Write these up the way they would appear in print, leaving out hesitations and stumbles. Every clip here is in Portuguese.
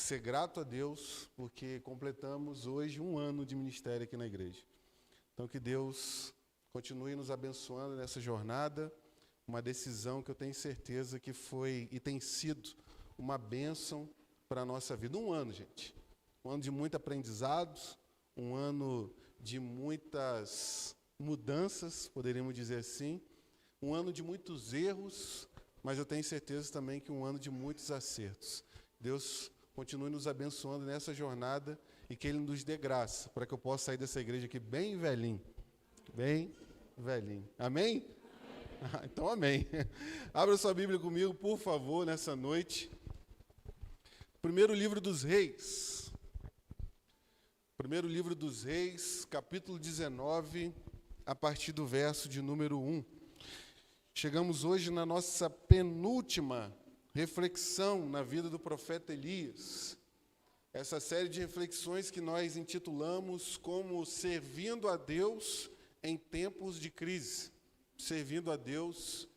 ser grato a Deus, porque completamos hoje um ano de ministério aqui na igreja. Então, que Deus continue nos abençoando nessa jornada, uma decisão que eu tenho certeza que foi e tem sido uma bênção para a nossa vida. Um ano, gente. Um ano de muito aprendizado, um ano de muitas mudanças, poderíamos dizer assim, um ano de muitos erros, mas eu tenho certeza também que um ano de muitos acertos. Deus continue nos abençoando nessa jornada e que Ele nos dê graça para que eu possa sair dessa igreja aqui bem velhinho. Bem velhinho. Amém? Então, amém. Abra sua Bíblia comigo, por favor, nessa noite. Primeiro livro dos Reis. Primeiro livro dos Reis, capítulo 19, a partir do verso de número 1. Chegamos hoje na nossa penúltima reflexão na vida do profeta Elias. Essa série de reflexões que nós intitulamos como Servindo a Deus em Tempos de Crise. Servindo a Deus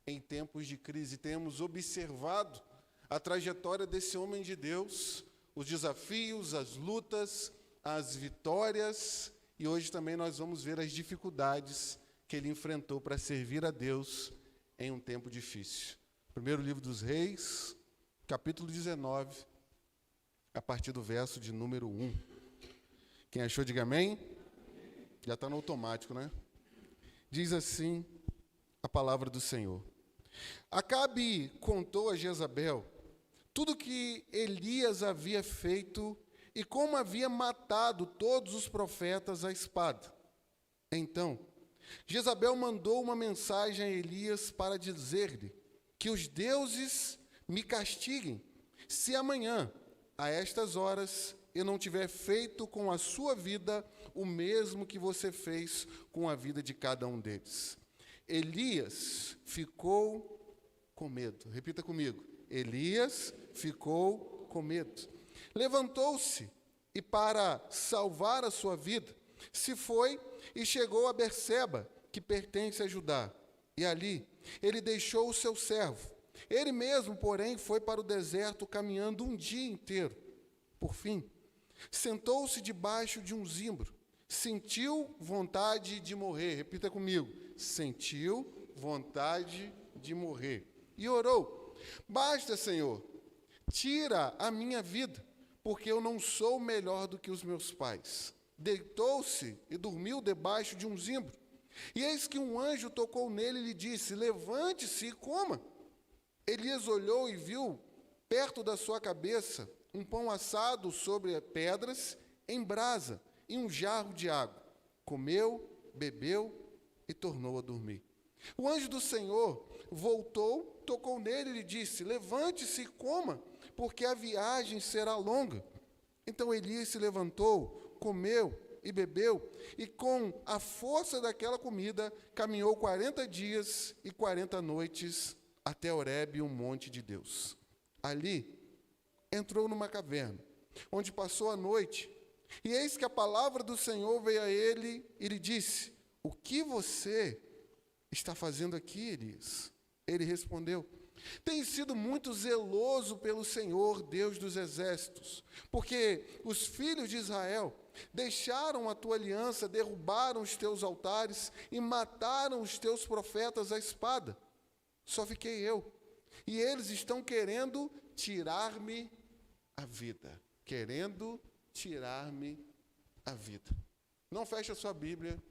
em tempos de crise. Temos observado a trajetória desse homem de Deus, os desafios, as lutas, as vitórias, e hoje também nós vamos ver as dificuldades que ele enfrentou para servir a Deus em um tempo difícil. Primeiro livro dos Reis, capítulo 19, a partir do verso de número 1. Quem achou, diga amém. Já está no automático, né? Diz assim a palavra do Senhor. Acabe contou a Jezabel tudo que Elias havia feito e como havia matado todos os profetas à espada. Então, Jezabel mandou uma mensagem a Elias para dizer-lhe que os deuses me castiguem, se amanhã, a estas horas, eu não tiver feito com a sua vida o mesmo que você fez com a vida de cada um deles. Elias ficou com medo. Repita comigo. Elias ficou com medo. Levantou-se e, para salvar a sua vida, se foi e chegou a Berseba, que pertence a Judá. E ali ele deixou o seu servo. Ele mesmo, porém, foi para o deserto caminhando um dia inteiro. Por fim, sentou-se debaixo de um zimbro. Sentiu vontade de morrer. Repita comigo. Sentiu vontade de morrer. E orou. Basta, Senhor, tira a minha vida, porque eu não sou melhor do que os meus pais. Deitou-se e dormiu debaixo de um zimbro. E eis que um anjo tocou nele e lhe disse: levante-se e coma. Elias olhou e viu, perto da sua cabeça, um pão assado sobre pedras, em brasa, e um jarro de água. Comeu, bebeu e tornou a dormir. O anjo do Senhor voltou, tocou nele e lhe disse: levante-se e coma, porque a viagem será longa. Então Elias se levantou, comeu e bebeu, e com a força daquela comida, caminhou 40 dias e 40 noites até Horebe, um monte de Deus. Ali, entrou numa caverna, onde passou a noite, e eis que a palavra do Senhor veio a ele e lhe disse: o que você está fazendo aqui, Elias? Ele respondeu: tenho sido muito zeloso pelo Senhor, Deus dos exércitos, porque os filhos de Israel deixaram a tua aliança, derrubaram os teus altares e mataram os teus profetas à espada. Só fiquei eu, e eles estão querendo tirar-me a vida. Querendo tirar-me a vida. Não feche a sua Bíblia.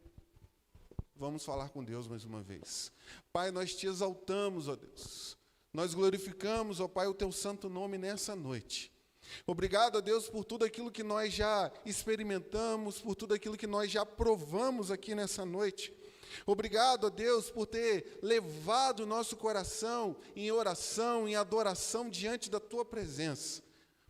Vamos falar com Deus mais uma vez. Pai, nós te exaltamos, ó Deus. Nós glorificamos, ó Pai, o teu santo nome nessa noite. Obrigado, ó Deus, por tudo aquilo que nós já experimentamos, por tudo aquilo que nós já provamos aqui nessa noite. Obrigado, ó Deus, por ter levado o nosso coração em oração, em adoração diante da tua presença.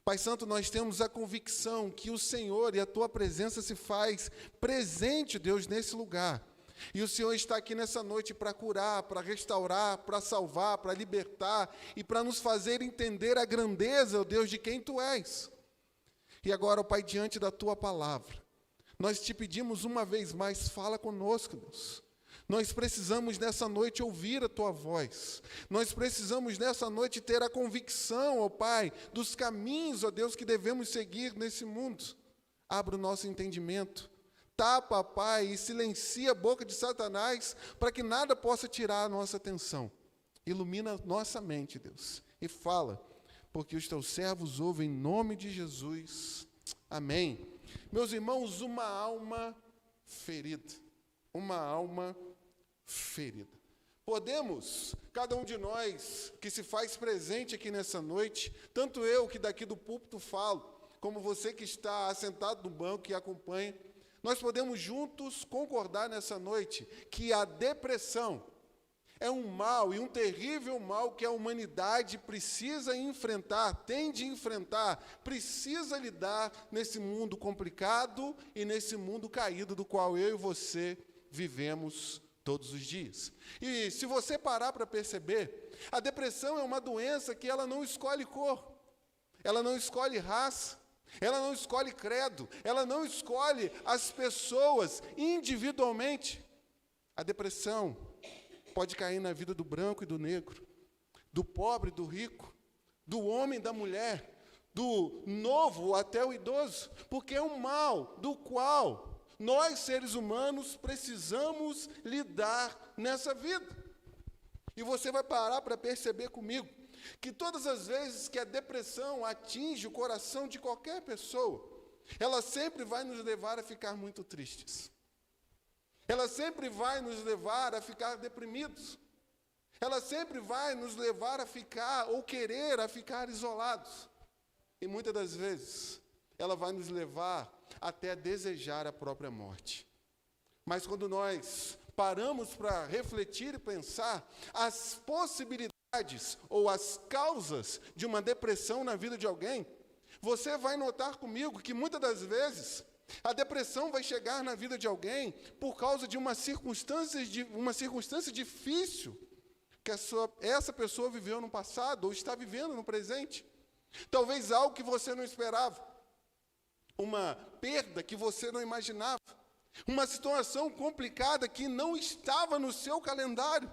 Pai Santo, nós temos a convicção que o Senhor e a tua presença se faz presente, Deus, nesse lugar. E o Senhor está aqui nessa noite para curar, para restaurar, para salvar, para libertar e para nos fazer entender a grandeza, ó Deus, de quem Tu és. E agora, ó Pai, diante da Tua palavra, nós te pedimos uma vez mais, fala conosco, Deus. Nós precisamos nessa noite ouvir a Tua voz. Nós precisamos nessa noite ter a convicção, ó Pai, dos caminhos, ó Deus, que devemos seguir nesse mundo. Abra o nosso entendimento. Tapa, Pai, e silencia a boca de Satanás para que nada possa tirar a nossa atenção. Ilumina nossa mente, Deus, e fala, porque os Teus servos ouvem em nome de Jesus. Amém. Meus irmãos, uma alma ferida. Uma alma ferida. Podemos, cada um de nós que se faz presente aqui nessa noite, tanto eu que daqui do púlpito falo, como você que está assentado no banco e acompanha, nós podemos juntos concordar nessa noite que a depressão é um mal, e um terrível mal que a humanidade precisa enfrentar, tem de enfrentar, precisa lidar nesse mundo complicado e nesse mundo caído do qual eu e você vivemos todos os dias. E se você parar para perceber, a depressão é uma doença que ela não escolhe cor, ela não escolhe raça, ela não escolhe credo, ela não escolhe as pessoas individualmente. A depressão pode cair na vida do branco e do negro, do pobre e do rico, do homem e da mulher, do novo até o idoso, porque é um mal do qual nós, seres humanos, precisamos lidar nessa vida. E você vai parar para perceber comigo que todas as vezes que a depressão atinge o coração de qualquer pessoa, ela sempre vai nos levar a ficar muito tristes. Ela sempre vai nos levar a ficar deprimidos. Ela sempre vai nos levar a ficar, ou querer, a ficar isolados. E muitas das vezes, ela vai nos levar até a desejar a própria morte. Mas quando nós paramos para refletir e pensar as possibilidades ou as causas de uma depressão na vida de alguém, você vai notar comigo que muitas das vezes a depressão vai chegar na vida de alguém por causa de uma circunstância difícil que essa pessoa viveu no passado ou está vivendo no presente. Talvez algo que você não esperava, uma perda que você não imaginava, uma situação complicada que não estava no seu calendário.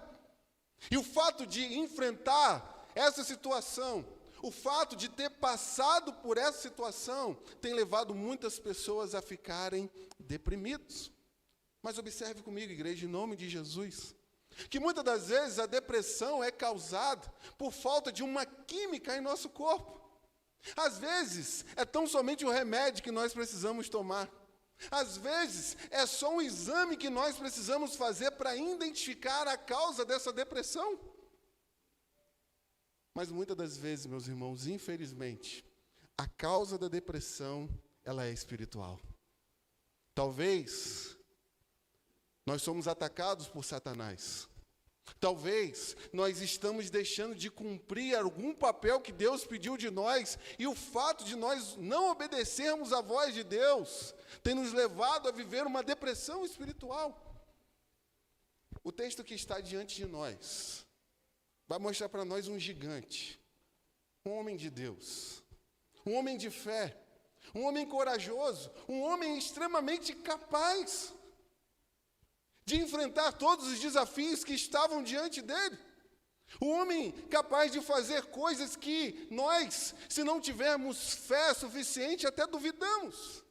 E o fato de enfrentar essa situação, o fato de ter passado por essa situação, tem levado muitas pessoas a ficarem deprimidos. Mas observe comigo, igreja, em nome de Jesus, que muitas das vezes a depressão é causada por falta de uma química em nosso corpo. Às vezes, é tão somente o remédio que nós precisamos tomar. Às vezes, é só um exame que nós precisamos fazer para identificar a causa dessa depressão. Mas muitas das vezes, meus irmãos, infelizmente, a causa da depressão, ela é espiritual. Talvez nós somos atacados por Satanás. Talvez nós estamos deixando de cumprir algum papel que Deus pediu de nós, e o fato de nós não obedecermos à voz de Deus tem nos levado a viver uma depressão espiritual. O texto que está diante de nós vai mostrar para nós um gigante, um homem de Deus, um homem de fé, um homem corajoso, um homem extremamente capaz de enfrentar todos os desafios que estavam diante dele. Um homem capaz de fazer coisas que nós, se não tivermos fé suficiente, até duvidamos.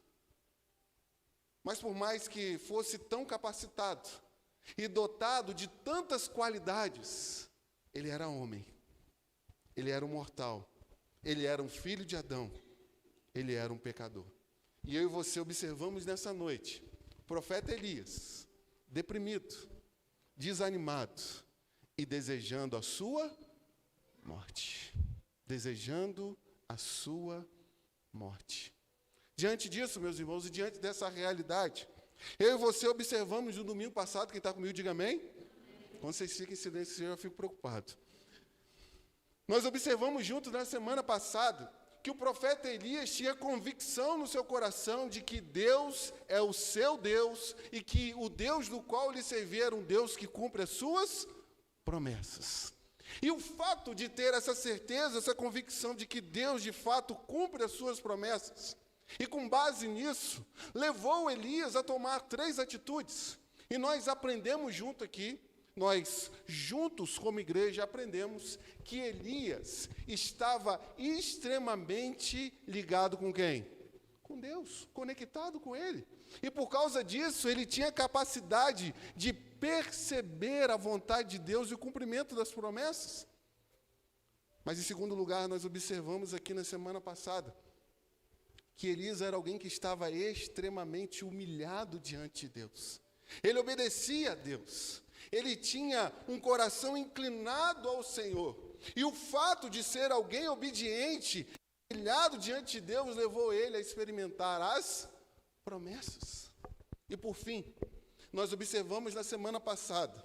Mas por mais que fosse tão capacitado e dotado de tantas qualidades, ele era homem, ele era um mortal, ele era um filho de Adão, ele era um pecador. E eu e você observamos nessa noite o profeta Elias, deprimido, desanimado e desejando a sua morte. Desejando a sua morte. Diante disso, meus irmãos, e diante dessa realidade, eu e você observamos no domingo passado, quem está comigo, diga amém. Quando vocês ficam em silêncio, eu já fico preocupado. Nós observamos juntos na semana passada que o profeta Elias tinha convicção no seu coração de que Deus é o seu Deus e que o Deus do qual ele servia era um Deus que cumpre as suas promessas. E o fato de ter essa certeza, essa convicção de que Deus de fato cumpre as suas promessas, e com base nisso, levou Elias a tomar 3 atitudes. E nós aprendemos junto aqui, nós juntos como igreja aprendemos que Elias estava extremamente ligado com quem? Com Deus, conectado com Ele. E por causa disso, ele tinha capacidade de perceber a vontade de Deus e o cumprimento das promessas. Mas, em segundo lugar, nós observamos aqui na semana passada que Elias era alguém que estava extremamente humilhado diante de Deus. Ele obedecia a Deus. Ele tinha um coração inclinado ao Senhor. E o fato de ser alguém obediente, humilhado diante de Deus, levou ele a experimentar as promessas. E por fim, nós observamos na semana passada,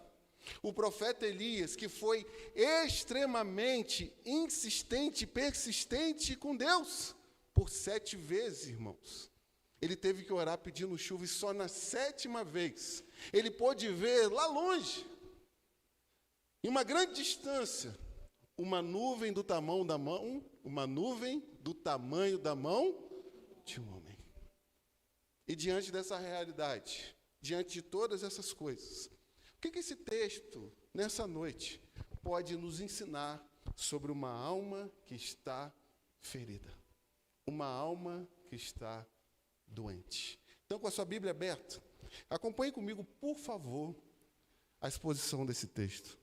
o profeta Elias, que foi extremamente insistente, persistente com Deus, por 7 vezes, irmãos. Ele teve que orar pedindo chuva, e só na 7ª vez, ele pôde ver lá longe, em uma grande distância, uma nuvem do tamanho da mão, uma nuvem do tamanho da mão de um homem. E diante dessa realidade, diante de todas essas coisas, o que esse texto, nessa noite, pode nos ensinar sobre uma alma que está ferida? Uma alma que está doente. Então, com a sua Bíblia aberta, acompanhe comigo, por favor, a exposição desse texto.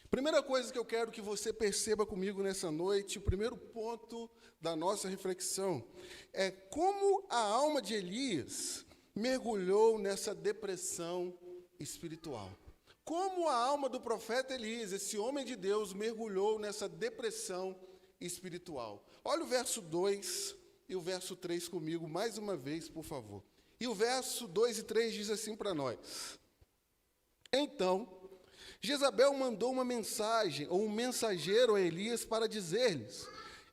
Primeira coisa que eu quero que você perceba comigo nessa noite, o primeiro ponto da nossa reflexão, é como a alma de Elias mergulhou nessa depressão espiritual. Como a alma do profeta Elias, esse homem de Deus, mergulhou nessa depressão espiritual. Olha o verso 2 e o verso 3 comigo, mais uma vez, por favor. E o verso 2 e 3 diz assim para nós: Então, Jezabel mandou uma mensagem, ou um mensageiro a Elias para dizer-lhes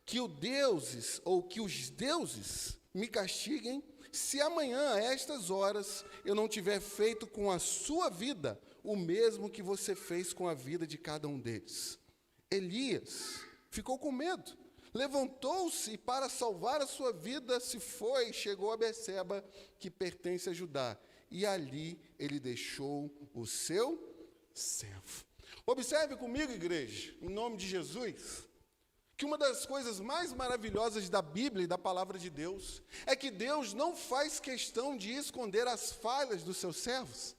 que os deuses me castiguem se amanhã, a estas horas, eu não tiver feito com a sua vida o mesmo que você fez com a vida de cada um deles. Elias ficou com medo, levantou-se e, para salvar a sua vida, se foi e chegou a Berseba, que pertence a Judá, e ali ele deixou o seu servo. Observe comigo, igreja, em nome de Jesus, que uma das coisas mais maravilhosas da Bíblia e da palavra de Deus é que Deus não faz questão de esconder as falhas dos seus servos.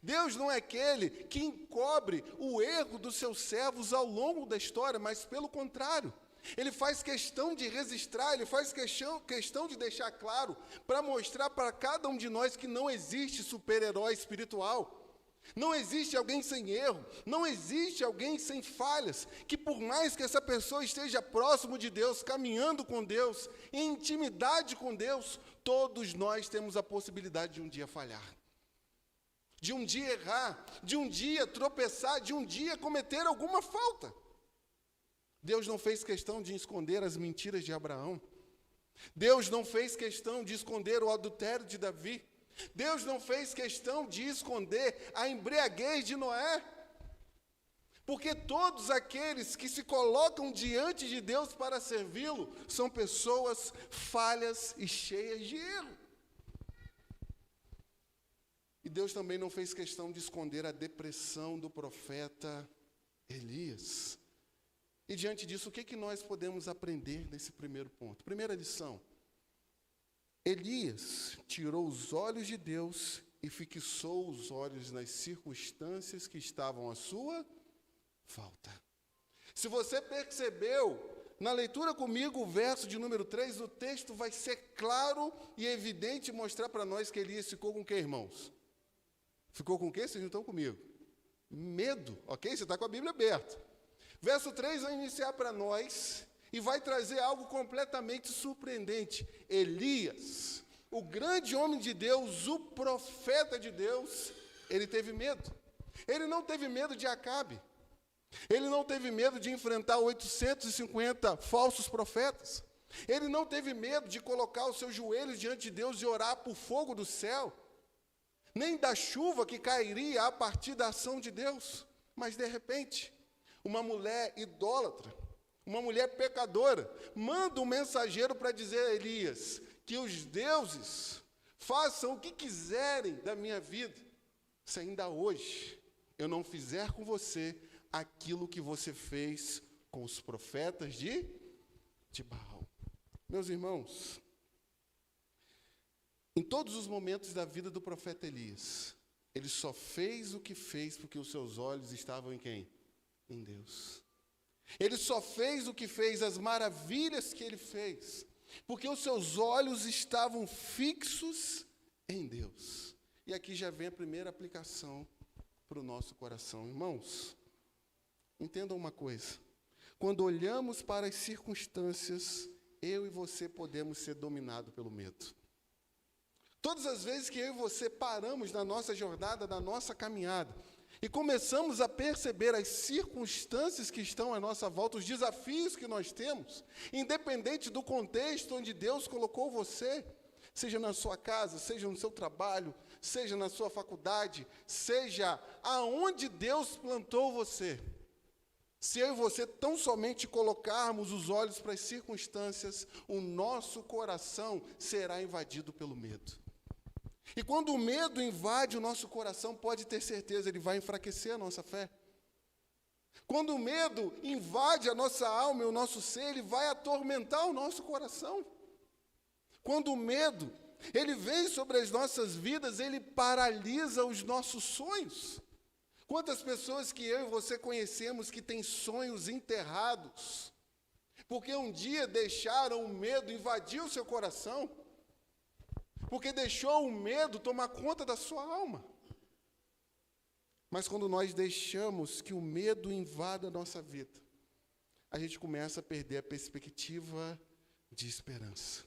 Deus não é aquele que encobre o erro dos seus servos ao longo da história, mas pelo contrário, Ele faz questão de registrar, Ele faz questão de deixar claro, para mostrar para cada um de nós que não existe super-herói espiritual. Não existe alguém sem erro, não existe alguém sem falhas, que por mais que essa pessoa esteja próximo de Deus, caminhando com Deus, em intimidade com Deus, todos nós temos a possibilidade de um dia falhar, de um dia errar, de um dia tropeçar, de um dia cometer alguma falta. Deus não fez questão de esconder as mentiras de Abraão. Deus não fez questão de esconder o adultério de Davi. Deus não fez questão de esconder a embriaguez de Noé. Porque todos aqueles que se colocam diante de Deus para servi-lo são pessoas falhas e cheias de erro. E Deus também não fez questão de esconder a depressão do profeta Elias. E diante disso, o que nós podemos aprender nesse primeiro ponto? Primeira lição: Elias tirou os olhos de Deus e fixou os olhos nas circunstâncias que estavam à sua volta. Se você percebeu, na leitura comigo, o verso de número 3, o texto vai ser claro e evidente, mostrar para nós que Elias ficou com o quê, irmãos? Ficou com o quê? Vocês não estão comigo? Medo, ok? Você está com a Bíblia aberta. Verso 3 vai iniciar para nós e vai trazer algo completamente surpreendente. Elias, o grande homem de Deus, o profeta de Deus, ele teve medo. Ele não teve medo de Acabe. Ele não teve medo de enfrentar 850 falsos profetas. Ele não teve medo de colocar os seus joelhos diante de Deus e orar por fogo do céu, nem da chuva que cairia a partir da ação de Deus. Mas, de repente, uma mulher idólatra, uma mulher pecadora, manda um mensageiro para dizer a Elias que os deuses façam o que quiserem da minha vida, se ainda hoje eu não fizer com você aquilo que você fez com os profetas de Baal. Meus irmãos, em todos os momentos da vida do profeta Elias, ele só fez o que fez porque os seus olhos estavam em quem? Em Deus. Ele só fez o que fez, as maravilhas que ele fez, porque os seus olhos estavam fixos em Deus. E aqui já vem a primeira aplicação para o nosso coração. Irmãos, entendam uma coisa. Quando olhamos para as circunstâncias, eu e você podemos ser dominados pelo medo. Todas as vezes que eu e você paramos na nossa jornada, na nossa caminhada, e começamos a perceber as circunstâncias que estão à nossa volta, os desafios que nós temos, independente do contexto onde Deus colocou você, seja na sua casa, seja no seu trabalho, seja na sua faculdade, seja aonde Deus plantou você. Se eu e você tão somente colocarmos os olhos para as circunstâncias, o nosso coração será invadido pelo medo. E quando o medo invade o nosso coração, pode ter certeza, ele vai enfraquecer a nossa fé. Quando o medo invade a nossa alma e o nosso ser, ele vai atormentar o nosso coração. Quando o medo, ele vem sobre as nossas vidas, ele paralisa os nossos sonhos. Quantas pessoas que eu e você conhecemos que têm sonhos enterrados, porque um dia deixaram o medo invadir o seu coração, porque deixou o medo tomar conta da sua alma. Mas quando nós deixamos que o medo invada a nossa vida, a gente começa a perder a perspectiva de esperança,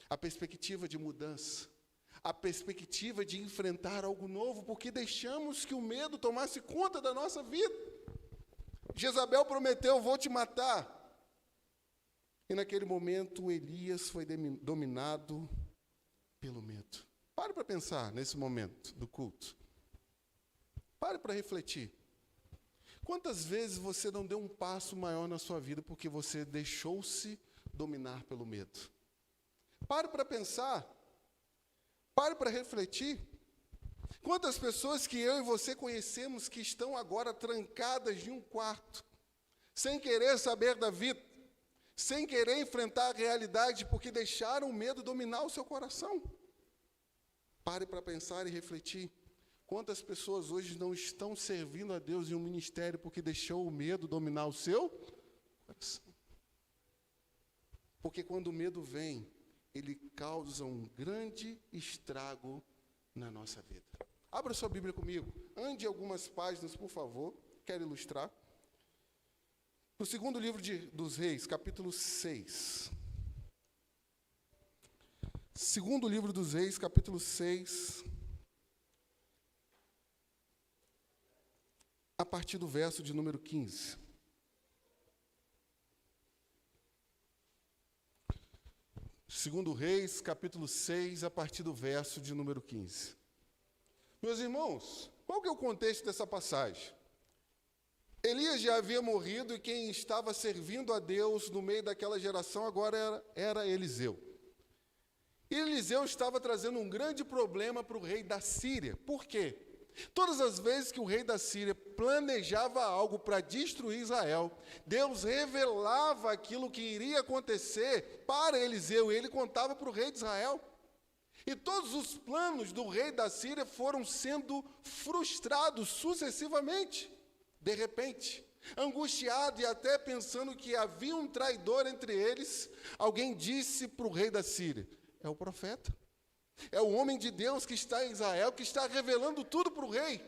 a perspectiva de mudança, a perspectiva de enfrentar algo novo, porque deixamos que o medo tomasse conta da nossa vida. Jezabel prometeu: vou te matar. E naquele momento, Elias foi dominado pelo medo. Pare para pensar nesse momento do culto. Pare para refletir. Quantas vezes você não deu um passo maior na sua vida porque você deixou-se dominar pelo medo? Pare para pensar. Pare para refletir. Quantas pessoas que eu e você conhecemos que estão agora trancadas em um quarto, sem querer saber da vida, sem querer enfrentar a realidade, porque deixaram o medo dominar o seu coração. Pare para pensar e refletir. Quantas pessoas hoje não estão servindo a Deus em um ministério porque deixou o medo dominar o seu coração? Porque quando o medo vem, ele causa um grande estrago na nossa vida. Abra sua Bíblia comigo. Ande algumas páginas, por favor. Quero ilustrar. No segundo livro dos Reis, capítulo 6. Segundo livro dos Reis, capítulo 6. A partir do verso de número 15. Segundo Reis, capítulo 6, a partir do verso de número 15. Meus irmãos, qual que é o contexto dessa passagem? Elias já havia morrido e quem estava servindo a Deus no meio daquela geração agora era Eliseu. E Eliseu estava trazendo um grande problema para o rei da Síria. Por quê? Todas as vezes que o rei da Síria planejava algo para destruir Israel, Deus revelava aquilo que iria acontecer para Eliseu, e ele contava para o rei de Israel. E todos os planos do rei da Síria foram sendo frustrados sucessivamente. De repente, angustiado e até pensando que havia um traidor entre eles, alguém disse para o rei da Síria: é o profeta. É o homem de Deus que está em Israel, que está revelando tudo para o rei.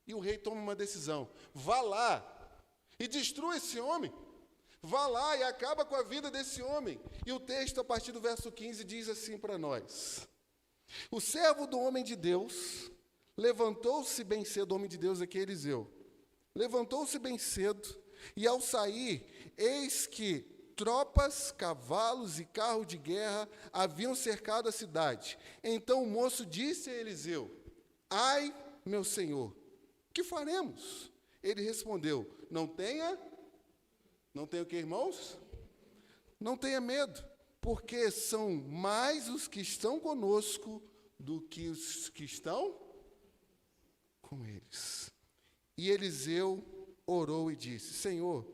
E o rei toma uma decisão: vá lá e destrua esse homem. Vá lá e acaba com a vida desse homem. E o texto, a partir do verso 15, diz assim para nós: o servo do homem de Deus levantou-se bem cedo, o homem de Deus aqui é Eliseu, levantou-se bem cedo, e ao sair, eis que tropas, cavalos e carros de guerra haviam cercado a cidade. Então o moço disse a Eliseu: ai, meu senhor, que faremos? Ele respondeu: não tenha o que, irmãos? Não tenha medo. porque são mais os que estão conosco do que os que estão com eles. E Eliseu orou e disse: Senhor,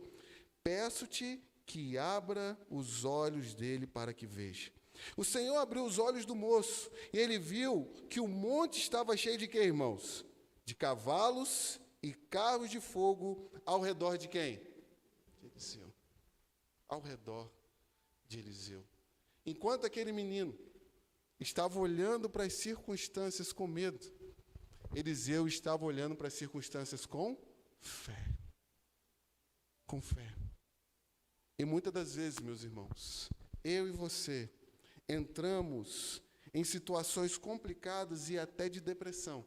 peço-te que abra os olhos dele para que veja. O Senhor abriu os olhos do moço, e ele viu que o monte estava cheio de quê, irmãos? De cavalos e carros de fogo ao redor de quem? De Eliseu. Ao redor de Eliseu. Enquanto aquele menino estava olhando para as circunstâncias com medo, Eliseu estava olhando para as circunstâncias com fé. Com fé. E muitas das vezes, meus irmãos, eu e você entramos em situações complicadas e até de depressão,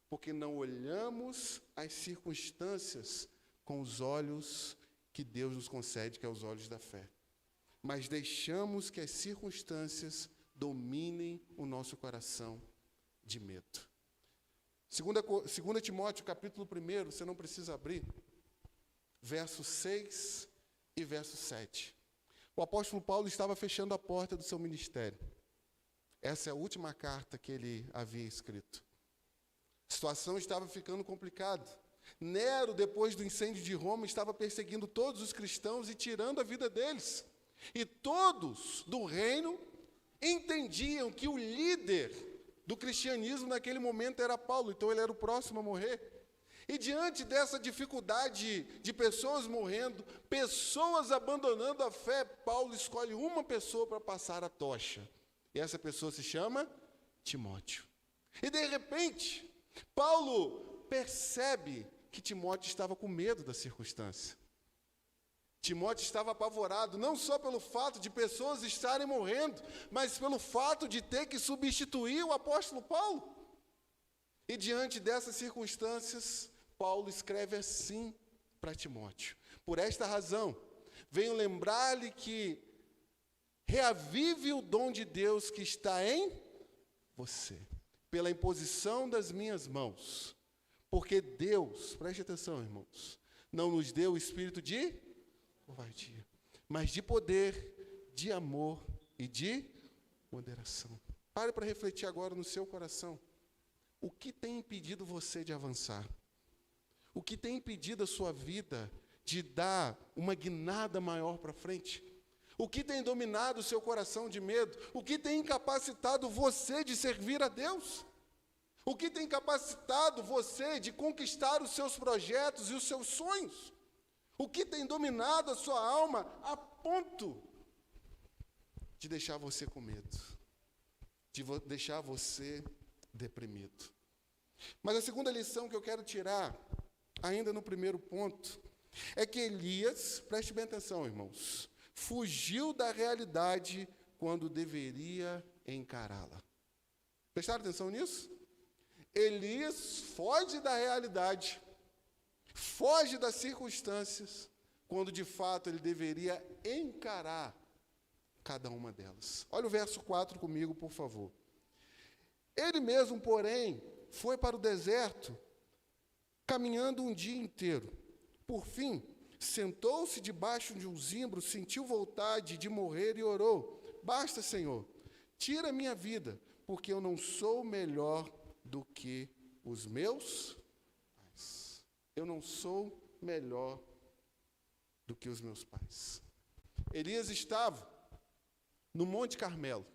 porque não olhamos as circunstâncias com os olhos que Deus nos concede, que é os olhos da fé. Mas deixamos que as circunstâncias dominem o nosso coração de medo. 2 Timóteo, capítulo 1, você não precisa abrir, verso 6 e verso 7. O apóstolo Paulo estava fechando a porta do seu ministério. Essa é a última carta que ele havia escrito. A situação estava ficando complicada. Nero, depois do incêndio de Roma, estava perseguindo todos os cristãos e tirando a vida deles. E todos do reino entendiam que o líder do cristianismo naquele momento era Paulo, então ele era o próximo a morrer. E diante dessa dificuldade de pessoas morrendo, pessoas abandonando a fé, Paulo escolhe uma pessoa para passar a tocha. E essa pessoa se chama Timóteo. E de repente, Paulo percebe que Timóteo estava com medo da circunstância. Timóteo estava apavorado, não só pelo fato de pessoas estarem morrendo, mas pelo fato de ter que substituir o apóstolo Paulo. E diante dessas circunstâncias, Paulo escreve assim para Timóteo: por esta razão, venho lembrar-lhe que reavive o dom de Deus que está em você, pela imposição das minhas mãos. Porque Deus, preste atenção, irmãos, não nos deu o espírito de covardia, mas de poder, de amor e de moderação. Pare para refletir agora no seu coração. O que tem impedido você de avançar? O que tem impedido a sua vida de dar uma guinada maior para frente? O que tem dominado o seu coração de medo? O que tem incapacitado você de servir a Deus? O que tem incapacitado você de conquistar os seus projetos e os seus sonhos? O que tem dominado a sua alma a ponto de deixar você com medo? De deixar você deprimido? Mas a segunda lição que eu quero tirar, ainda no primeiro ponto, é que Elias, preste bem atenção, irmãos, fugiu da realidade quando deveria encará-la. Prestaram atenção nisso? Elias foge da realidade, foge das circunstâncias, quando de fato ele deveria encarar cada uma delas. Olha o verso 4 comigo, por favor. Ele mesmo, porém, foi para o deserto, caminhando um dia inteiro. Por fim, sentou-se debaixo de um zimbro, sentiu vontade de morrer e orou: basta, Senhor, tira a minha vida, porque eu não sou melhor do que os meus pais. Eu não sou melhor do que os meus pais. Elias estava no Monte Carmelo.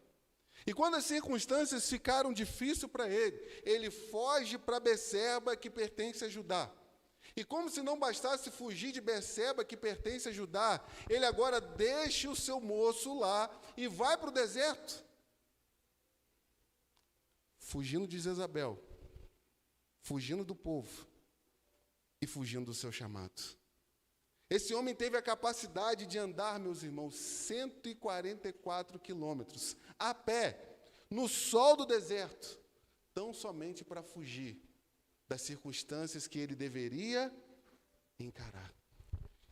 E quando as circunstâncias ficaram difíceis para ele, ele foge para Beceba, que pertence a Judá. E como se não bastasse fugir de Beceba, que pertence a Judá, ele agora deixa o seu moço lá e vai para o deserto, fugindo de Jezabel, fugindo do povo e fugindo do seu chamado. Esse homem teve a capacidade de andar, meus irmãos, 144 quilômetros, a pé, no sol do deserto, tão somente para fugir das circunstâncias que ele deveria encarar.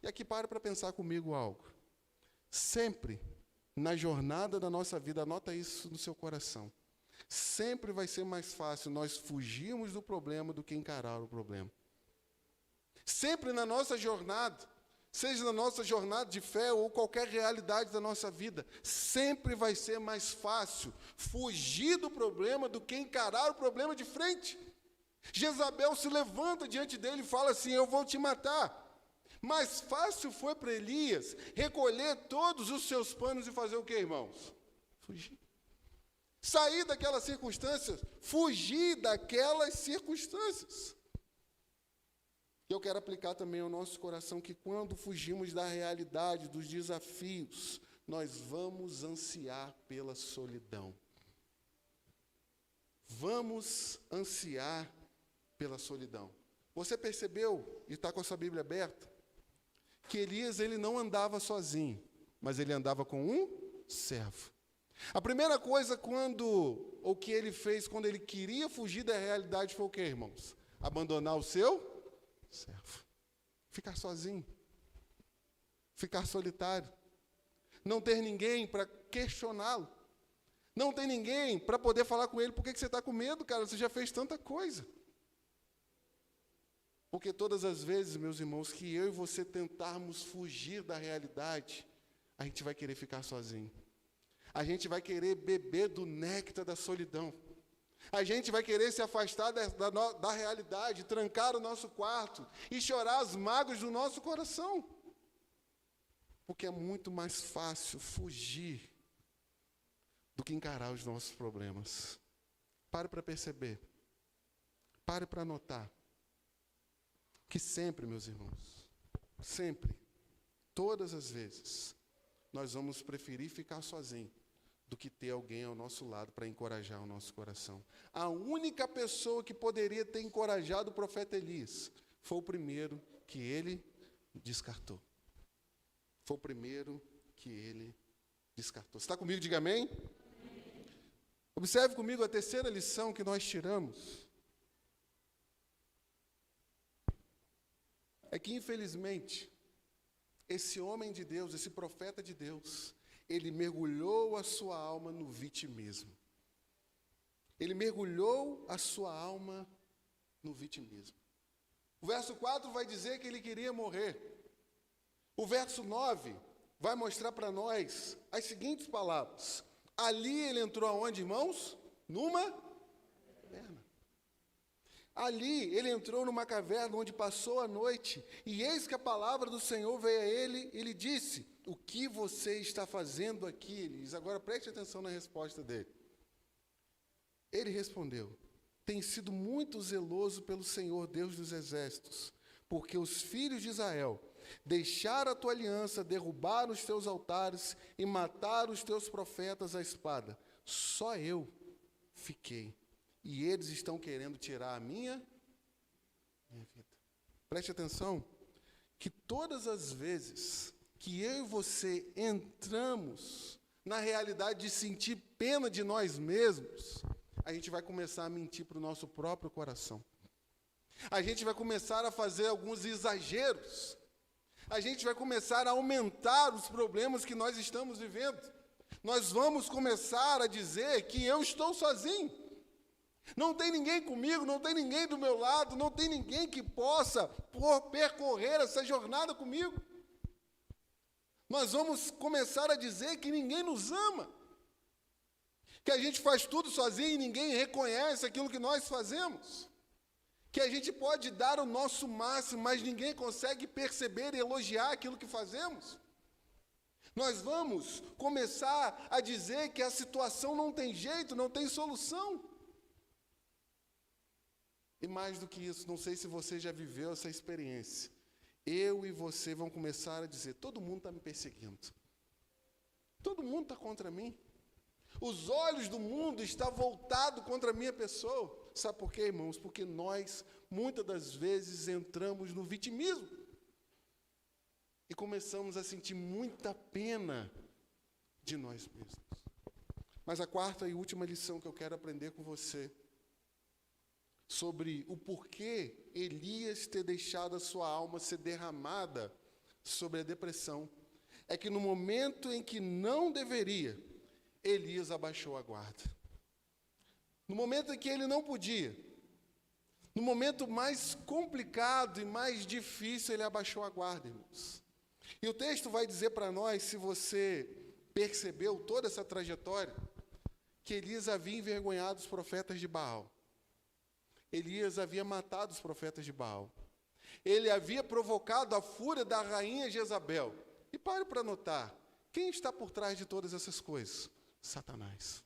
E aqui para pensar comigo algo. Sempre, na jornada da nossa vida, anota isso no seu coração, sempre vai ser mais fácil nós fugirmos do problema do que encarar o problema. Sempre na nossa jornada, seja na nossa jornada de fé ou qualquer realidade da nossa vida, sempre vai ser mais fácil fugir do problema do que encarar o problema de frente. Jezabel se levanta diante dele e fala assim: eu vou te matar. Mais fácil foi para Elias recolher todos os seus panos e fazer o quê, irmãos? Fugir. Sair daquelas circunstâncias, fugir daquelas circunstâncias. Eu quero aplicar também ao nosso coração que quando fugimos da realidade, dos desafios, nós vamos ansiar pela solidão. Vamos ansiar pela solidão. Você percebeu, e está com a sua Bíblia aberta, que Elias ele não andava sozinho, mas ele andava com um servo. A primeira coisa o que ele fez quando ele queria fugir da realidade foi o quê, irmãos? Abandonar o seu servo. Ficar sozinho. Ficar solitário. Não ter ninguém para questioná-lo. Não ter ninguém para poder falar com ele: por que você está com medo, cara? Você já fez tanta coisa. Porque todas as vezes, meus irmãos, que eu e você tentarmos fugir da realidade, a gente vai querer ficar sozinho. A gente vai querer beber do néctar da solidão. A gente vai querer se afastar da realidade, trancar o nosso quarto e chorar as mágoas do nosso coração. Porque é muito mais fácil fugir do que encarar os nossos problemas. Pare para perceber. Pare para notar. Que sempre, meus irmãos, sempre, todas as vezes, nós vamos preferir ficar sozinhos do que ter alguém ao nosso lado para encorajar o nosso coração. A única pessoa que poderia ter encorajado o profeta Elias foi o primeiro que ele descartou. Foi o primeiro que ele descartou. Você está comigo? Diga amém. Amém. Observe comigo a terceira lição que nós tiramos. É que, infelizmente, esse homem de Deus, esse profeta de Deus, ele mergulhou a sua alma no vitimismo. Ele mergulhou a sua alma no vitimismo. O verso 4 vai dizer que ele queria morrer. O verso 9 vai mostrar para nós as seguintes palavras. Ali ele entrou aonde, irmãos? Numa caverna. Ali ele entrou numa caverna onde passou a noite, e eis que a palavra do Senhor veio a ele, e lhe disse: o que você está fazendo aqui, Elias? Agora preste atenção na resposta dele. Ele respondeu: tenho sido muito zeloso pelo Senhor, Deus dos exércitos, porque os filhos de Israel deixaram a tua aliança, derrubaram os teus altares e mataram os teus profetas à espada. Só eu fiquei. E eles estão querendo tirar a minha vida. Preste atenção, que todas as vezes que eu e você entramos na realidade de sentir pena de nós mesmos, a gente vai começar a mentir para o nosso próprio coração. A gente vai começar a fazer alguns exageros. A gente vai começar a aumentar os problemas que nós estamos vivendo. Nós vamos começar a dizer que eu estou sozinho. Não tem ninguém comigo, não tem ninguém do meu lado, não tem ninguém que possa percorrer essa jornada comigo. Nós vamos começar a dizer que ninguém nos ama, que a gente faz tudo sozinho e ninguém reconhece aquilo que nós fazemos, que a gente pode dar o nosso máximo, mas ninguém consegue perceber e elogiar aquilo que fazemos. Nós vamos começar a dizer que a situação não tem jeito, não tem solução. E mais do que isso, não sei se você já viveu essa experiência. Eu e você vão começar a dizer: todo mundo está me perseguindo. Todo mundo está contra mim. Os olhos do mundo estão voltados contra a minha pessoa. Sabe por quê, irmãos? Porque nós, muitas das vezes, entramos no vitimismo. E começamos a sentir muita pena de nós mesmos. Mas a quarta e última lição que eu quero aprender com você, sobre o porquê Elias ter deixado a sua alma ser derramada sobre a depressão, é que no momento em que não deveria, Elias abaixou a guarda. No momento em que ele não podia, no momento mais complicado e mais difícil, ele abaixou a guarda, irmãos. E o texto vai dizer para nós, se você percebeu toda essa trajetória, que Elias havia envergonhado os profetas de Baal. Elias havia matado os profetas de Baal. Ele havia provocado a fúria da rainha Jezabel. E pare para notar, quem está por trás de todas essas coisas? Satanás.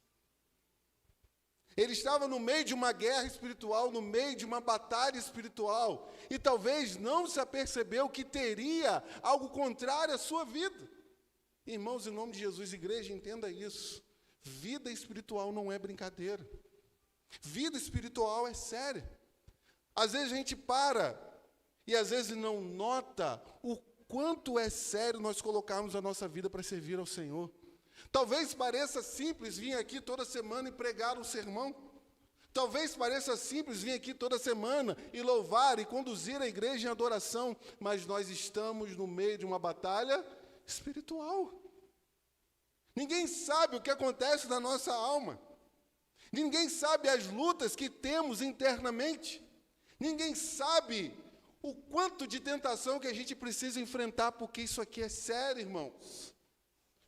Ele estava no meio de uma guerra espiritual, no meio de uma batalha espiritual, e talvez não se apercebeu que teria algo contrário à sua vida. Irmãos, em nome de Jesus, igreja, entenda isso. Vida espiritual não é brincadeira. Vida espiritual é séria. Às vezes a gente para e às vezes não nota o quanto é sério nós colocarmos a nossa vida para servir ao Senhor. Talvez pareça simples vir aqui toda semana e pregar um sermão. Talvez pareça simples vir aqui toda semana e louvar e conduzir a igreja em adoração, mas nós estamos no meio de uma batalha espiritual. Ninguém sabe o que acontece na nossa alma. Ninguém sabe as lutas que temos internamente. Ninguém sabe o quanto de tentação que a gente precisa enfrentar, porque isso aqui é sério, irmãos.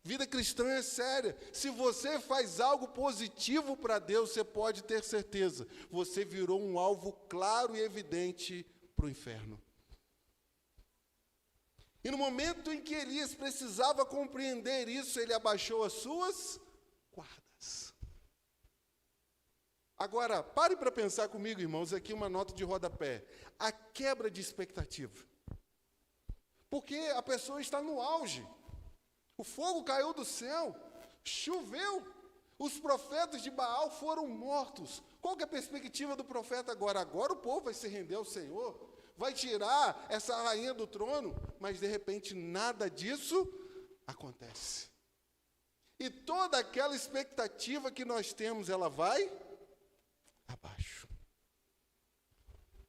Vida cristã é séria. Se você faz algo positivo para Deus, você pode ter certeza, você virou um alvo claro e evidente para o inferno. E no momento em que Elias precisava compreender isso, ele abaixou as suas guardas. Agora, pare para pensar comigo, irmãos, aqui uma nota de rodapé. A quebra de expectativa. Porque a pessoa está no auge. O fogo caiu do céu, choveu, os profetas de Baal foram mortos. Qual que é a perspectiva do profeta agora? Agora o povo vai se render ao Senhor, vai tirar essa rainha do trono, mas de repente nada disso acontece. E toda aquela expectativa que nós temos, ela vai abaixo.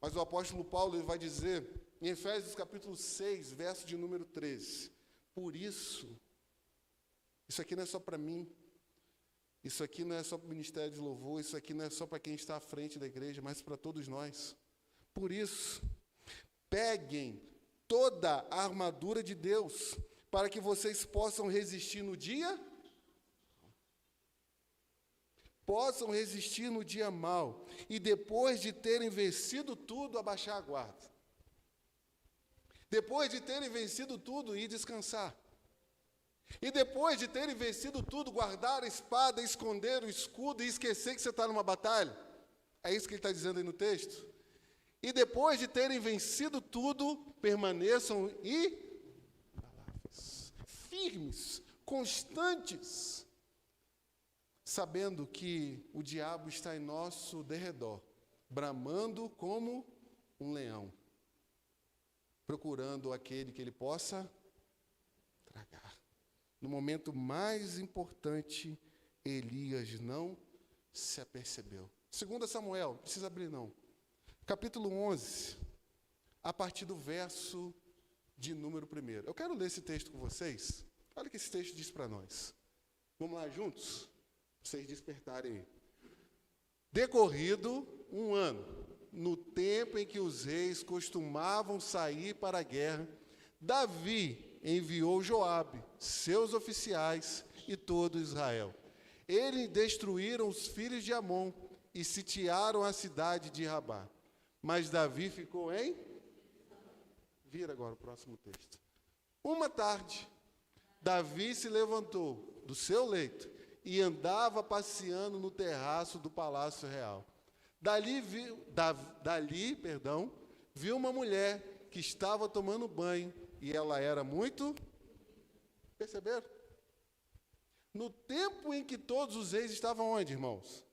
Mas o apóstolo Paulo ele vai dizer, em Efésios capítulo 6, verso de número 13, por isso aqui não é só para mim, isso aqui não é só para o ministério de louvor, isso aqui não é só para quem está à frente da igreja, mas para todos nós. Por isso, peguem toda a armadura de Deus, para que vocês possam resistir no dia mau, e depois de terem vencido tudo, abaixar a guarda. Depois de terem vencido tudo, ir descansar. E depois de terem vencido tudo, guardar a espada, esconder o escudo e esquecer que você está numa batalha. É isso que ele está dizendo aí no texto. E depois de terem vencido tudo, permaneçam firmes, constantes, sabendo que o diabo está em nosso derredor, bramando como um leão, procurando aquele que ele possa tragar. No momento mais importante, Elias não se apercebeu. 2 Samuel, não precisa abrir não. Capítulo 11, a partir do verso de número 1. Eu quero ler esse texto com vocês. Olha o que esse texto diz para nós. Vamos lá juntos? Vocês despertarem aí. Decorrido um ano, no tempo em que os reis costumavam sair para a guerra, Davi enviou Joabe, seus oficiais e todo Israel. Eles destruíram os filhos de Amon e sitiaram a cidade de Rabá. Mas Davi ficou em... Vira agora o próximo texto. Uma tarde, Davi se levantou do seu leito e andava passeando no terraço do palácio real. Dali viu uma mulher que estava tomando banho, e ela era muito... Perceberam? No tempo em que todos os reis estavam onde, irmãos?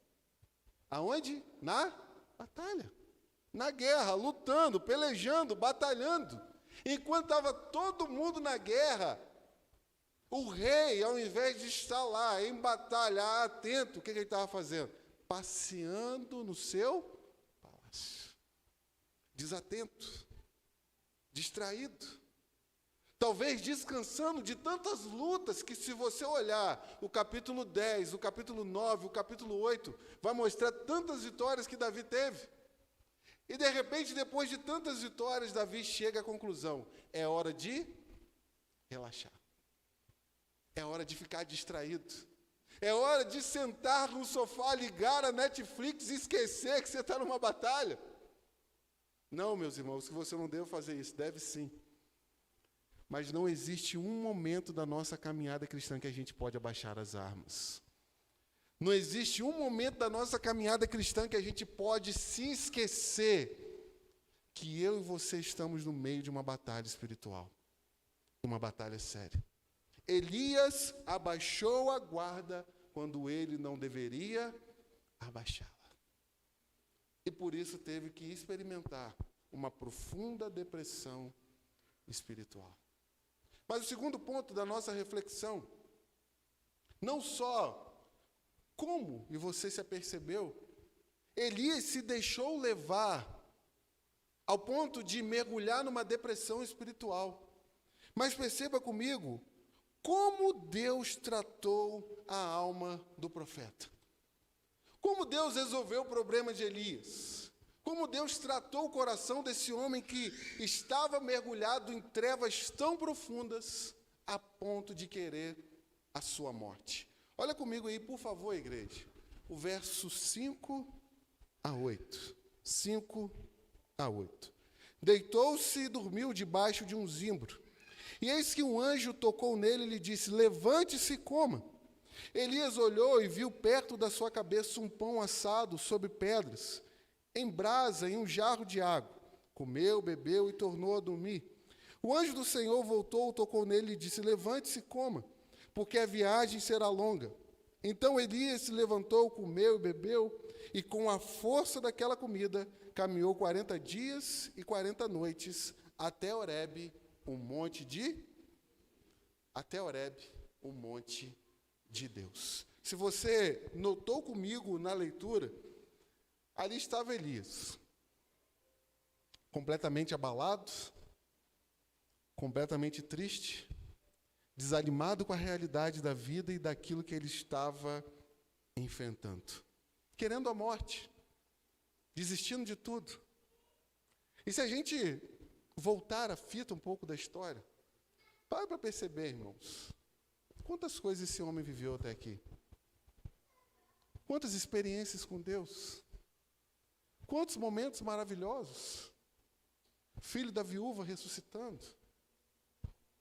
Aonde? Na batalha. Na guerra, lutando, pelejando, batalhando. Enquanto estava todo mundo na guerra, o rei, ao invés de estar lá em batalha, atento, o que ele estava fazendo? Passeando no seu palácio. Desatento. Distraído. Talvez descansando de tantas lutas que, se você olhar o capítulo 10, o capítulo 9, o capítulo 8, vai mostrar tantas vitórias que Davi teve. E, de repente, depois de tantas vitórias, Davi chega à conclusão: é hora de relaxar. É hora de ficar distraído. É hora de sentar no sofá, ligar a Netflix e esquecer que você está numa batalha. Não, meus irmãos, que você não deve fazer isso. Deve sim. Mas não existe um momento da nossa caminhada cristã que a gente pode abaixar as armas. Não existe um momento da nossa caminhada cristã que a gente pode se esquecer que eu e você estamos no meio de uma batalha espiritual. Uma batalha séria. Elias abaixou a guarda quando ele não deveria abaixá-la. E por isso teve que experimentar uma profunda depressão espiritual. Mas o segundo ponto da nossa reflexão, não só como, e você se apercebeu, Elias se deixou levar ao ponto de mergulhar numa depressão espiritual. Mas perceba comigo, como Deus tratou a alma do profeta. Como Deus resolveu o problema de Elias. Como Deus tratou o coração desse homem que estava mergulhado em trevas tão profundas a ponto de querer a sua morte. Olha comigo aí, por favor, igreja. O verso 5 a 8. 5 a 8. Deitou-se e dormiu debaixo de um zimbro. E eis que um anjo tocou nele e lhe disse: levante-se e coma. Elias olhou e viu perto da sua cabeça um pão assado sobre pedras, em brasa, em um jarro de água. Comeu, bebeu e tornou a dormir. O anjo do Senhor voltou, tocou nele e disse: levante-se e coma, porque a viagem será longa. Então Elias se levantou, comeu e bebeu, e com a força daquela comida, caminhou 40 dias e 40 noites até Horebe, um monte de Deus. Se você notou comigo na leitura, ali estava Elias, completamente abalado, completamente triste, desanimado com a realidade da vida e daquilo que ele estava enfrentando, querendo a morte, desistindo de tudo. E se a gente voltar a fita um pouco da história, para perceber, irmãos, quantas coisas esse homem viveu até aqui. Quantas experiências com Deus. Quantos momentos maravilhosos. Filho da viúva ressuscitando.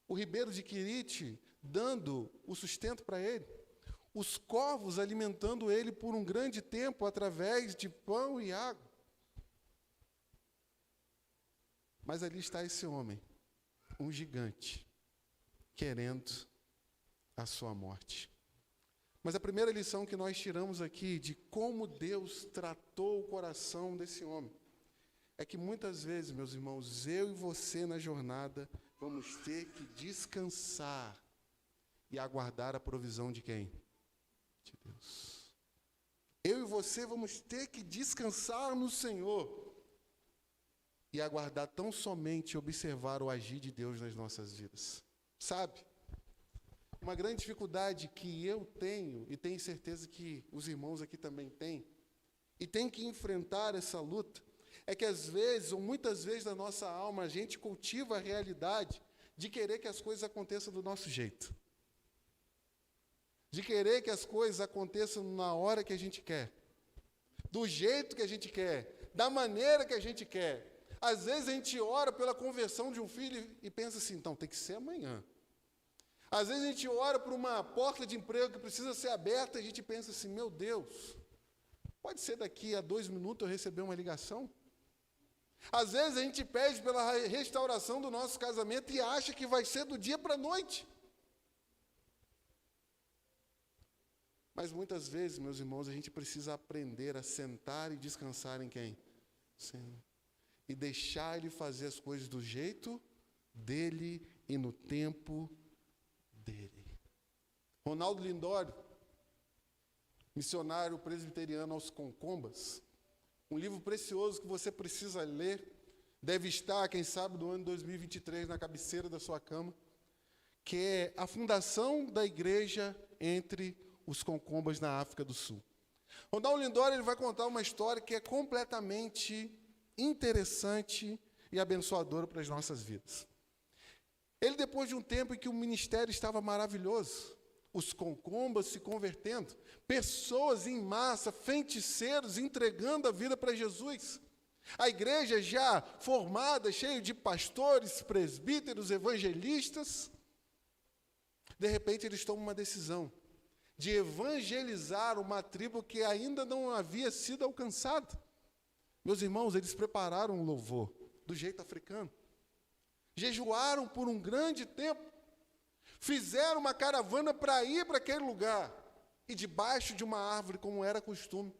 O ribeiro de Querite dando o sustento para ele. Os corvos alimentando ele por um grande tempo através de pão e água. Mas ali está esse homem, um gigante, querendo a sua morte. Mas a primeira lição que nós tiramos aqui de como Deus tratou o coração desse homem é que muitas vezes, meus irmãos, eu e você na jornada vamos ter que descansar e aguardar a provisão de quem? De Deus. Eu e você vamos ter que descansar no Senhor e aguardar tão somente observar o agir de Deus nas nossas vidas. Sabe? Uma grande dificuldade que eu tenho, e tenho certeza que os irmãos aqui também têm, e tem que enfrentar essa luta, é que às vezes, ou muitas vezes na nossa alma, a gente cultiva a realidade de querer que as coisas aconteçam do nosso jeito. De querer que as coisas aconteçam na hora que a gente quer. Do jeito que a gente quer. Da maneira que a gente quer. Às vezes a gente ora pela conversão de um filho e pensa assim, então tem que ser amanhã. Às vezes a gente ora por uma porta de emprego que precisa ser aberta e a gente pensa assim, meu Deus, pode ser daqui a 2 minutos eu receber uma ligação? Às vezes a gente pede pela restauração do nosso casamento e acha que vai ser do dia para a noite. Mas muitas vezes, meus irmãos, a gente precisa aprender a sentar e descansar em quem? Senhor. E deixar Ele fazer as coisas do jeito dEle e no tempo dEle. Ronaldo Lindório, missionário presbiteriano aos Concombas, um livro precioso que você precisa ler, deve estar, quem sabe, no ano de 2023, na cabeceira da sua cama, que é a fundação da igreja entre os Concombas na África do Sul. Ronaldo Lindório ele vai contar uma história que é completamente interessante e abençoadora para as nossas vidas. Ele, depois de um tempo em que o ministério estava maravilhoso, os concombas se convertendo, pessoas em massa, feiticeiros entregando a vida para Jesus, a igreja já formada, cheia de pastores, presbíteros, evangelistas, de repente eles tomam uma decisão de evangelizar uma tribo que ainda não havia sido alcançada. Meus irmãos, eles prepararam um louvor do jeito africano, jejuaram por um grande tempo, fizeram uma caravana para ir para aquele lugar, e debaixo de uma árvore, como era costume,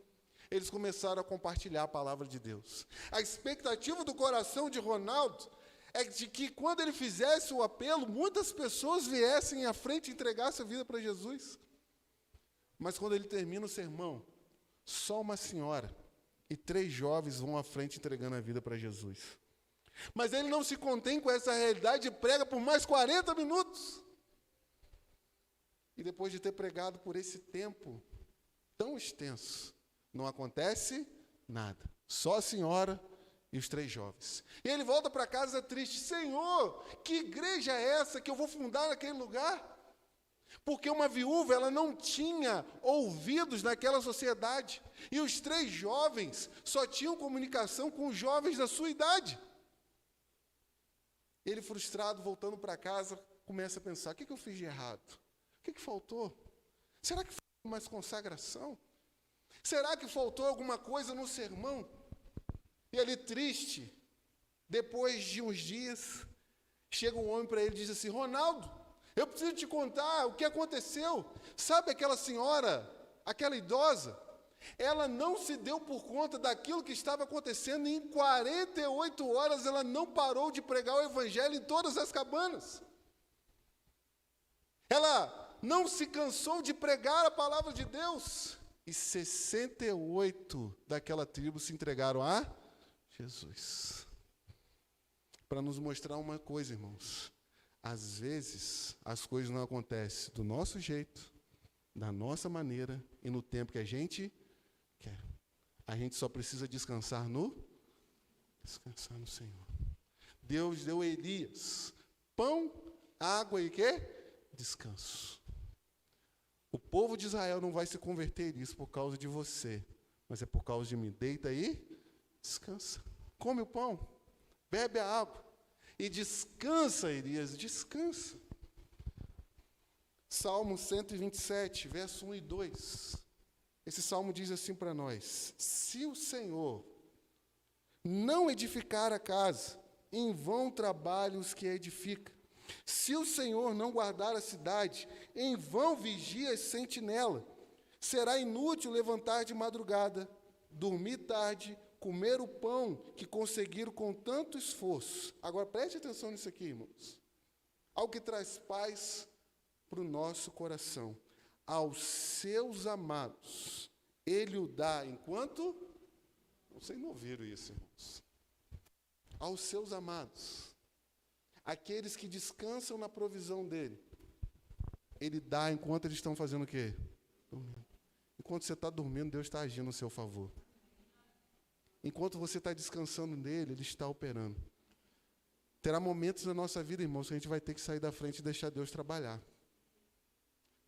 eles começaram a compartilhar a palavra de Deus. A expectativa do coração de Ronaldo é de que, quando ele fizesse o apelo, muitas pessoas viessem à frente e entregassem a vida para Jesus. Mas quando ele termina o sermão, só uma senhora e 3 jovens vão à frente entregando a vida para Jesus. Mas ele não se contém com essa realidade e prega por mais 40 minutos. E depois de ter pregado por esse tempo tão extenso, não acontece nada. Só a senhora e os 3 jovens. E ele volta para casa triste. Senhor, que igreja é essa que eu vou fundar naquele lugar? Porque uma viúva, ela não tinha ouvidos naquela sociedade. E os 3 jovens só tinham comunicação com os jovens da sua idade. Ele, frustrado, voltando para casa, começa a pensar: o que eu fiz de errado? O que faltou? Será que faltou mais consagração? Será que faltou alguma coisa no sermão? E ele, triste, depois de uns dias, chega um homem para ele e diz assim: Ronaldo, eu preciso te contar o que aconteceu. Sabe aquela senhora, aquela idosa? Ela não se deu por conta daquilo que estava acontecendo, e em 48 horas ela não parou de pregar o evangelho em todas as cabanas. Ela não se cansou de pregar a palavra de Deus. E 68 daquela tribo se entregaram a Jesus. Para nos mostrar uma coisa, irmãos: às vezes as coisas não acontecem do nosso jeito, da nossa maneira e no tempo que a gente quer. A gente só precisa descansar no Senhor. Deus deu a Elias pão, água e quê? Descanso. O povo de Israel não vai se converter nisso por causa de você, mas é por causa de mim. Deita aí, descansa. Come o pão, bebe a água e descansa, Elias, descansa. Salmo 127, verso 1 e 2. Esse salmo diz assim para nós: se o Senhor não edificar a casa, em vão trabalham os que a edificam. Se o Senhor não guardar a cidade, em vão vigia a sentinela. Será inútil levantar de madrugada, dormir tarde, comer o pão que conseguiram com tanto esforço. Agora preste atenção nisso aqui, irmãos. Algo que traz paz para o nosso coração. Aos seus amados, Ele o dá enquanto... Vocês não ouviram isso, irmãos. Aos seus amados, aqueles que descansam na provisão dEle, Ele dá enquanto eles estão fazendo o quê? Dormindo. Enquanto você está dormindo, Deus está agindo a seu favor. Enquanto você está descansando nele, Ele está operando. Terá momentos na nossa vida, irmãos, que a gente vai ter que sair da frente e deixar Deus trabalhar.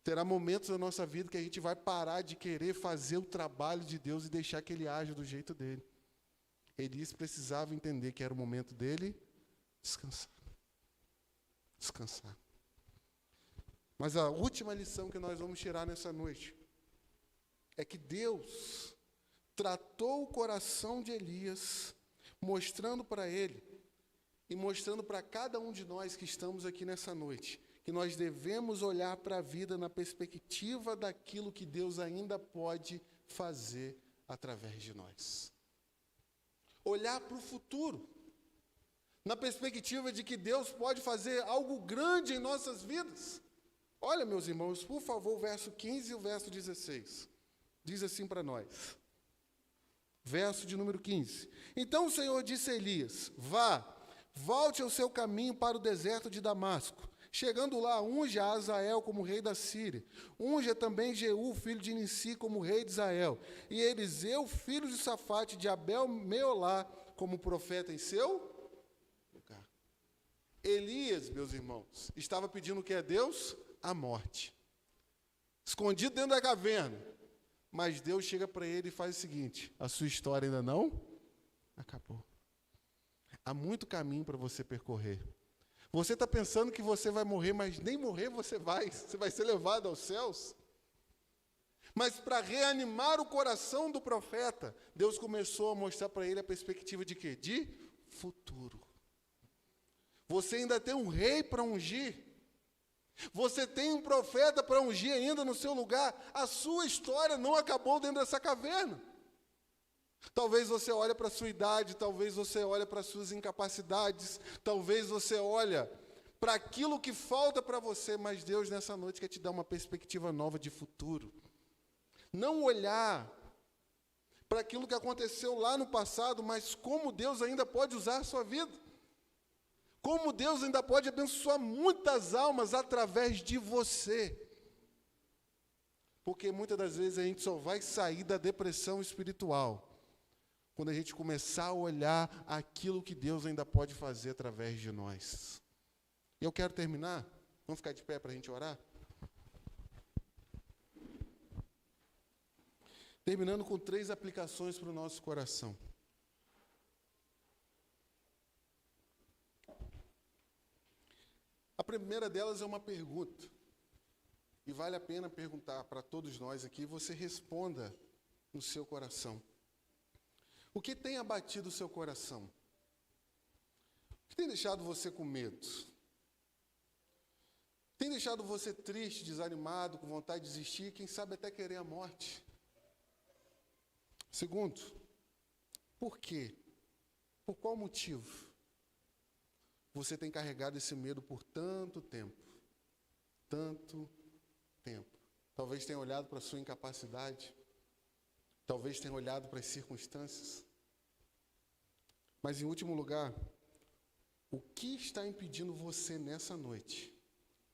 Terá momentos na nossa vida que a gente vai parar de querer fazer o trabalho de Deus e deixar que Ele age do jeito dele. Elias precisava entender que era o momento dele descansar. Descansar. Mas a última lição que nós vamos tirar nessa noite é que Deus tratou o coração de Elias, mostrando para ele e mostrando para cada um de nós que estamos aqui nessa noite, que nós devemos olhar para a vida na perspectiva daquilo que Deus ainda pode fazer através de nós. Olhar para o futuro, na perspectiva de que Deus pode fazer algo grande em nossas vidas. Olha, meus irmãos, por favor, o verso 15 e o verso 16. Diz assim para nós. Verso de número 15. Então o Senhor disse a Elias: vá, volte ao seu caminho para o deserto de Damasco. Chegando lá, unja a Azael como rei da Síria. Unja também Jeú, filho de Nissi, como rei de Israel. E Eliseu, filho de Safate, de Abel-Meolá, como profeta em seu lugar. Elias, meus irmãos, estava pedindo o que a Deus? A morte. Escondido dentro da caverna. Mas Deus chega para ele e faz o seguinte: a sua história ainda não acabou. Há muito caminho para você percorrer. Você está pensando que você vai morrer, mas nem morrer você vai ser levado aos céus. Mas para reanimar o coração do profeta, Deus começou a mostrar para ele a perspectiva de quê? De futuro. Você ainda tem um rei para ungir. Você tem um profeta para ungir ainda no seu lugar. A sua história não acabou dentro dessa caverna. Talvez você olhe para a sua idade, talvez você olhe para as suas incapacidades, talvez você olhe para aquilo que falta para você, mas Deus nessa noite quer te dar uma perspectiva nova de futuro. Não olhar para aquilo que aconteceu lá no passado, mas como Deus ainda pode usar a sua vida. Como Deus ainda pode abençoar muitas almas através de você. Porque muitas das vezes a gente só vai sair da depressão espiritual quando a gente começar a olhar aquilo que Deus ainda pode fazer através de nós. E eu quero terminar. Vamos ficar de pé para a gente orar? Terminando com 3 aplicações para o nosso coração. A primeira delas é uma pergunta. E vale a pena perguntar para todos nós aqui, você responda no seu coração. O que tem abatido o seu coração? O que tem deixado você com medo? Tem deixado você triste, desanimado, com vontade de desistir, quem sabe até querer a morte? Segundo, por quê? Por qual motivo você tem carregado esse medo por tanto tempo? Tanto tempo. Talvez tenha olhado para a sua incapacidade, talvez tenha olhado para as circunstâncias. Mas, em último lugar, o que está impedindo você nessa noite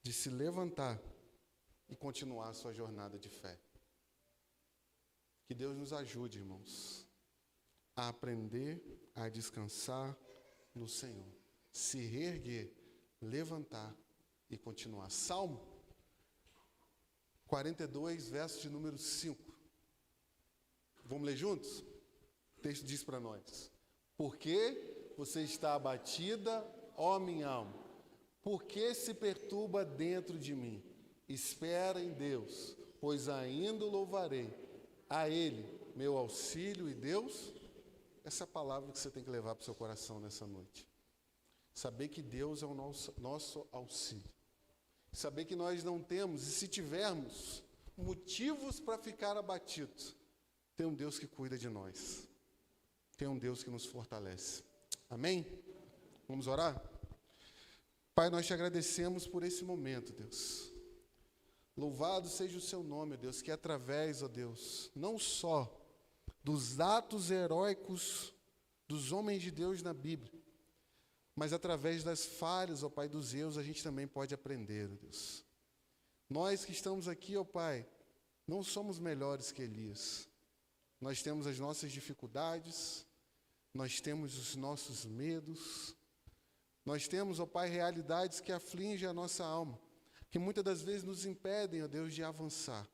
de se levantar e continuar a sua jornada de fé? Que Deus nos ajude, irmãos, a aprender a descansar no Senhor. Se reerguer, levantar e continuar. Salmo 42, verso de número 5. Vamos ler juntos? O texto diz para nós: por que você está abatida, ó minha alma? Por que se perturba dentro de mim? Espera em Deus, pois ainda o louvarei. A Ele, meu auxílio e Deus. Essa é a palavra que você tem que levar para o seu coração nessa noite. Saber que Deus é o nosso auxílio. Saber que nós não temos, e se tivermos, motivos para ficar abatidos, tem um Deus que cuida de nós. Tem um Deus que nos fortalece. Amém? Vamos orar? Pai, nós te agradecemos por esse momento, Deus. Louvado seja o seu nome, Deus, que através, ó Deus, não só dos atos heróicos dos homens de Deus na Bíblia, mas através das falhas, ó Pai, dos erros, a gente também pode aprender, ó Deus. Nós que estamos aqui, ó Pai, não somos melhores que Elias. Nós temos as nossas dificuldades, nós temos os nossos medos, nós temos, ó Pai, realidades que afligem a nossa alma, que muitas das vezes nos impedem, ó Deus, de avançar.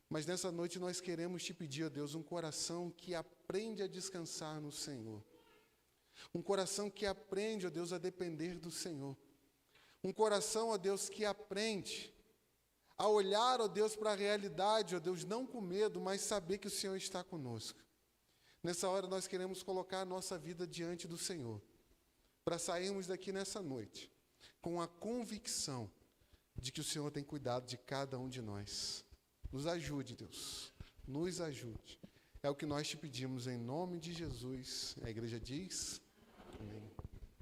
Mas nessa noite nós queremos te pedir, ó Deus, um coração que aprende a descansar no Senhor. Um coração que aprende, ó Deus, a depender do Senhor. Um coração, ó Deus, que aprende a olhar, ó Deus, para a realidade, ó Deus, não com medo, mas saber que o Senhor está conosco. Nessa hora nós queremos colocar a nossa vida diante do Senhor, para sairmos daqui nessa noite com a convicção de que o Senhor tem cuidado de cada um de nós. Nos ajude, Deus, nos ajude. É o que nós te pedimos em nome de Jesus. A igreja diz: amém.